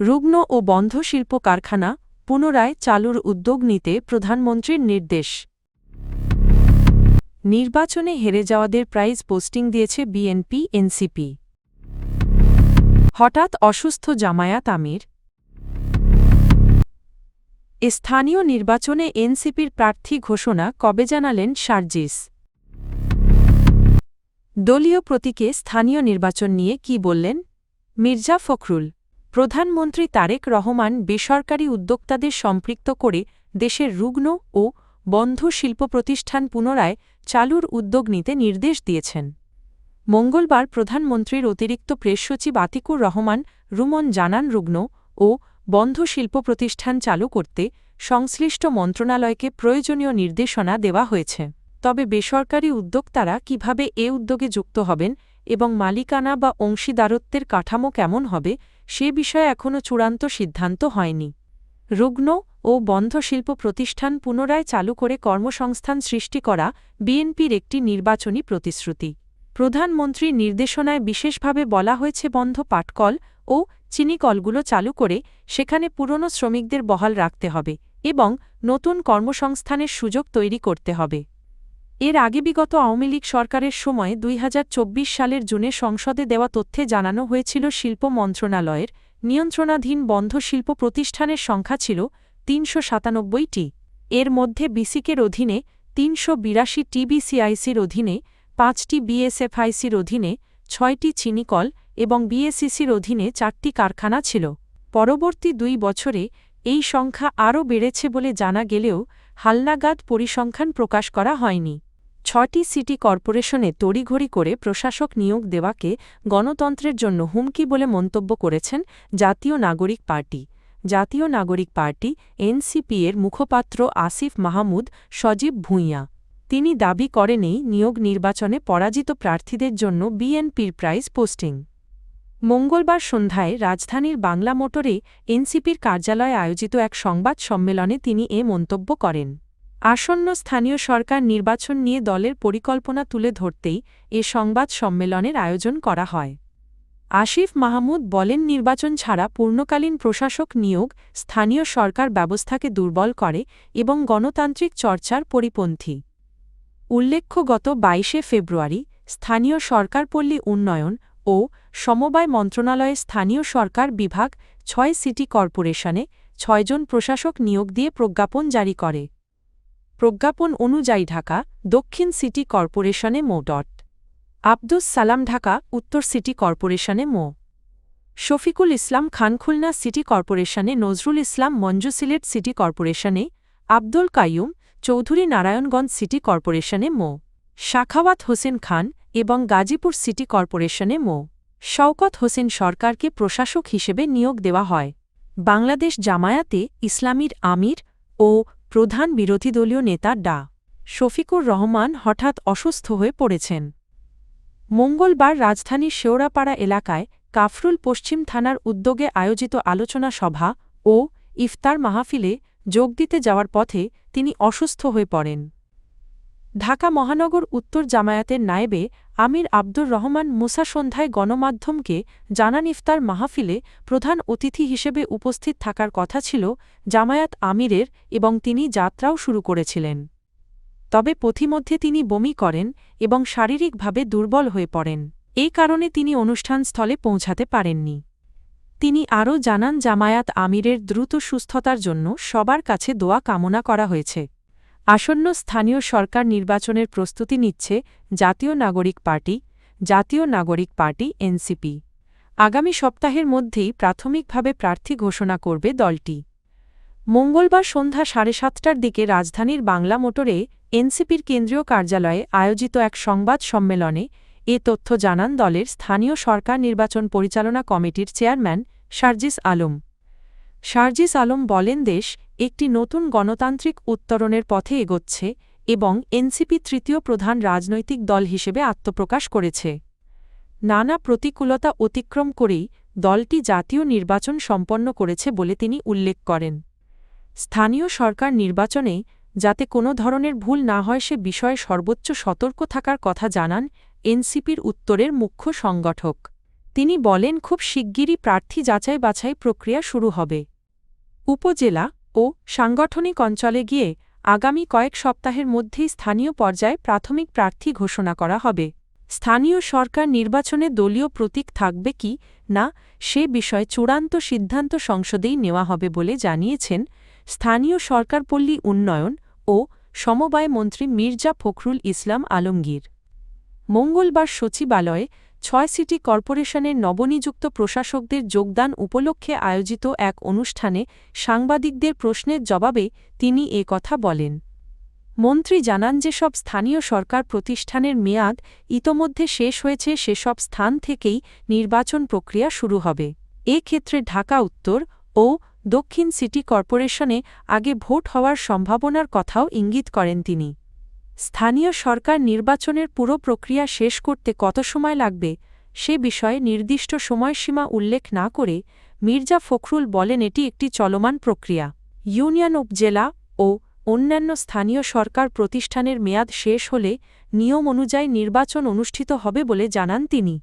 রুগ্ন ও বন্ধ শিল্প কারখানা পুনরায় চালুর উদ্যোগ নিতে প্রধানমন্ত্রীর নির্দেশ। নির্বাচনে হেরে যাওয়াদের প্রাইজ পোস্টিং দিয়েছে বিএনপি এনসিপি। হঠাৎ অসুস্থ জামায়াত আমির। স্থানীয় নির্বাচনে এনসিপির প্রার্থী ঘোষণা কবে জানালেন সার্জিস। দলীয় প্রতীকে স্থানীয় নির্বাচন নিয়ে কি বললেন মির্জা ফখরুল। প্রধানমন্ত্রী তারেক রহমান বেসরকারি উদ্যোক্তাদের সম্পৃক্ত করে দেশের রুগ্ন ও বন্ধ শিল্প প্রতিষ্ঠান পুনরায় চালুর উদ্যোগ নিতে নির্দেশ দিয়েছেন। মঙ্গলবার প্রধানমন্ত্রীর অতিরিক্ত প্রেস সচিব আতিকুর রহমান রুমন জানান, রুগ্ন ও বন্ধ শিল্প প্রতিষ্ঠান চালু করতে সংশ্লিষ্ট মন্ত্রণালয়কে প্রয়োজনীয় নির্দেশনা দেওয়া হয়েছে। তবে বেসরকারি উদ্যোক্তারা কিভাবে এ উদ্যোগে যুক্ত হবেন এবং মালিকানা বা অংশীদারত্বের কাঠামো কেমন হবে সে বিষয়ে এখনও চূড়ান্ত সিদ্ধান্ত হয়নি। রুগ্ন ও বন্ধ শিল্প প্রতিষ্ঠান পুনরায় চালু করে কর্মসংস্থান সৃষ্টি করা বিএনপির একটি নির্বাচনী প্রতিশ্রুতি। প্রধানমন্ত্রীর নির্দেশনায় বিশেষভাবে বলা হয়েছে, বন্ধ পাটকল ও চিনিকলগুলো চালু করে সেখানে পুরনো শ্রমিকদের বহাল রাখতে হবে এবং নতুন কর্মসংস্থানের সুযোগ তৈরি করতে হবে। এর আগে বিগত আওয়ামী লীগ সরকারের সময় ২০২৪ সালের জুনে সংসদে দেওয়া তথ্যে জানানো হয়েছিল, শিল্প মন্ত্রণালয়ের নিয়ন্ত্রণাধীন বন্ধ শিল্প প্রতিষ্ঠানের সংখ্যা ছিল ৩৯৭টি। এর মধ্যে বিসিকের অধীনে ৩৮২টি, বিসিআইসির অধীনে ৫টি, বিএসএফআইসির অধীনে ৬টি চিনিকল এবং বিএসইসির অধীনে ৪টি কারখানা ছিল। পরবর্তী ২ বছরে এই সংখ্যা আরও বেড়েছে বলে জানা গেলেও হালনাগাদ পরিসংখ্যান প্রকাশ করা হয়নি। ৬টি সিটি কর্পোরেশনে তড়িঘড়ি করে প্রশাসক নিয়োগ দেওয়াকে গণতন্ত্রের জন্য হুমকি বলে মন্তব্য করেছেন জাতীয় নাগরিক পার্টি। জাতীয় নাগরিক পার্টি এনসিপি-এর মুখপাত্র আসিফ মাহমুদ সজীব ভূঁইয়া। তিনি দাবি করেন, এই নিয়োগ নির্বাচনে পরাজিত প্রার্থীদের জন্য বিএনপির প্রাইজ পোস্টিং। মঙ্গলবার সন্ধ্যায় রাজধানীর বাংলা মোটরে এনসিপির কার্যালয়ে আয়োজিত এক সংবাদ সম্মেলনে তিনি এ মন্তব্য করেন। আসন্ন স্থানীয় সরকার নির্বাচন নিয়ে দলের পরিকল্পনা তুলে ধরতেই এ সংবাদ সম্মেলনের আয়োজন করা হয়। আসিফ মাহমুদ বলেন, নির্বাচন ছাড়া পূর্ণকালীন প্রশাসক নিয়োগ স্থানীয় সরকার ব্যবস্থাকে দুর্বল করে এবং গণতান্ত্রিক চর্চার পরিপন্থী। উল্লেখ্য, গত ২২শে ফেব্রুয়ারি স্থানীয় সরকার পল্লী উন্নয়ন ও সমবায় মন্ত্রণালয়ে স্থানীয় সরকার বিভাগ ৬ সিটি কর্পোরেশনে ৬ জন প্রশাসক নিয়োগ দিয়ে প্রজ্ঞাপন জারি করে। প্রজ্ঞাপন অনুযায়ী ঢাকা দক্ষিণ সিটি কর্পোরেশনে মো. আব্দুস সালাম, ঢাকা উত্তর সিটি কর্পোরেশনে মো. Shafiqul Islam Khan, Khulna city কর্পোরেশনে Nazrul Islam Manju, Sylhet city কর্পোরেশনে Abdul Qayyum Chowdhury, Narayanganj city কর্পোরেশনে মো. সাখাওয়াত হোসেন খান এবং গাজীপুর সিটি কর্পোরেশনে মো. শওকত হোসেন সরকারকে প্রশাসক হিসেবে নিয়োগ দেওয়া হয়। বাংলাদেশ জামায়াতে ইসলামীর আমির ও প্রধান বিরোধী দলীয় নেতা ডা. শফিকুর রহমান হঠাৎ অসুস্থ হয়ে পড়েছেন। মঙ্গলবার রাজধানীর শেওড়াপাড়া এলাকায় কাফরুল পশ্চিম থানার উদ্যোগে আয়োজিত আলোচনা সভা ও ইফতার মাহফিলে যোগ দিতে যাওয়ার পথে তিনি অসুস্থ হয়ে পড়েন। ঢাকা মহানগর উত্তর জামায়াতের নায়েবে আমির আব্দুর রহমান মুসা সন্ধ্যায় গণমাধ্যমকে জানান, ইফতার মাহফিলে প্রধান অতিথি হিসেবে উপস্থিত থাকার কথা ছিল জামায়াত আমিরের এবং তিনি যাত্রাও শুরু করেছিলেন। তবে পথিমধ্যে তিনি বমি করেন এবং শারীরিকভাবে দুর্বল হয়ে পড়েন। এই কারণে তিনি অনুষ্ঠানস্থলে পৌঁছাতে পারেননি। তিনি আরও জানান, জামায়াত আমিরের দ্রুত সুস্থতার জন্য সবার কাছে দোয়া কামনা করা হয়েছে। আসন্ন স্থানীয় সরকার নির্বাচনের প্রস্তুতি নিচ্ছে জাতীয় নাগরিক পার্টি এনসিপি। আগামী সপ্তাহের মধ্যেই প্রাথমিকভাবে প্রার্থী ঘোষণা করবে দলটি। মঙ্গলবার সন্ধ্যা ৭:৩০টার দিকে রাজধানীর বাংলা মোটরে এনসিপির কেন্দ্রীয় কার্যালয়ে আয়োজিত এক সংবাদ সম্মেলনে এ তথ্য জানান দলের স্থানীয় সরকার নির্বাচন পরিচালনা কমিটির চেয়ারম্যান সার্জিস আলম। সার্জিস আলম বলেন, দেশ একটি নতুন গণতান্ত্রিক উত্তরণের পথে এগোচ্ছে এবং এনসিপি তৃতীয় প্রধান রাজনৈতিক দল হিসেবে আত্মপ্রকাশ করেছে। নানা প্রতিকূলতা অতিক্রম করেই দলটি জাতীয় নির্বাচন সম্পন্ন করেছে বলে তিনি উল্লেখ করেন। স্থানীয় সরকার নির্বাচনে যাতে কোনো ধরনের ভুল না হয় সে বিষয়ে সর্বোচ্চ সতর্ক থাকার কথা জানান এনসিপির উত্তরের মুখ্য সংগঠক। তিনি বলেন খুব শিগগিরই প্রার্থী যাচাই বাছাই প্রক্রিয়া শুরু হবে। উপজেলা ও সাংগঠনিক অঞ্চলে গিয়ে আগামী কয়েক সপ্তাহের মধ্যেই স্থানীয় পর্যায়ে প্রাথমিক প্রার্থী ঘোষণা করা হবে। স্থানীয় সরকার নির্বাচনে দলীয় প্রতীক থাকবে কি না সে বিষয়ে চূড়ান্ত সিদ্ধান্ত সংসদেই নেওয়া হবে বলে জানিয়েছেন স্থানীয় সরকারপল্লী উন্নয়ন ও সমবায় মন্ত্রী মির্জা ফখরুল ইসলাম আলমগীর। মঙ্গলবার সচিবালয়ে ৬ সিটি কর্পোরেশনের নবনিযুক্ত প্রশাসকদের যোগদান উপলক্ষে আয়োজিত এক অনুষ্ঠানে সাংবাদিকদের প্রশ্নের জবাবে তিনি এ কথা বলেন। মন্ত্রী জানান যেসব স্থানীয় সরকার প্রতিষ্ঠানের মেয়াদ ইতোমধ্যে শেষ হয়েছে সেসব স্থান থেকেই নির্বাচন প্রক্রিয়া শুরু হবে। এ ক্ষেত্রে ঢাকা উত্তর ও দক্ষিণ সিটি কর্পোরেশনে আগে ভোট হওয়ার সম্ভাবনার কথাও ইঙ্গিত করেন তিনি। স্থানীয় সরকার নির্বাচনের পুরো প্রক্রিয়া শেষ করতে কত সময় লাগবে সে বিষয়ে নির্দিষ্ট সময়সীমা উল্লেখ না করে মির্জা ফখরুল বলেন এটি একটি চলমান প্রক্রিয়া। ইউনিয়ন উপজেলা ও অন্যান্য স্থানীয় সরকার প্রতিষ্ঠানের মেয়াদ শেষ হলে নিয়ম অনুযায়ী নির্বাচন অনুষ্ঠিত হবে বলে জানান তিনি।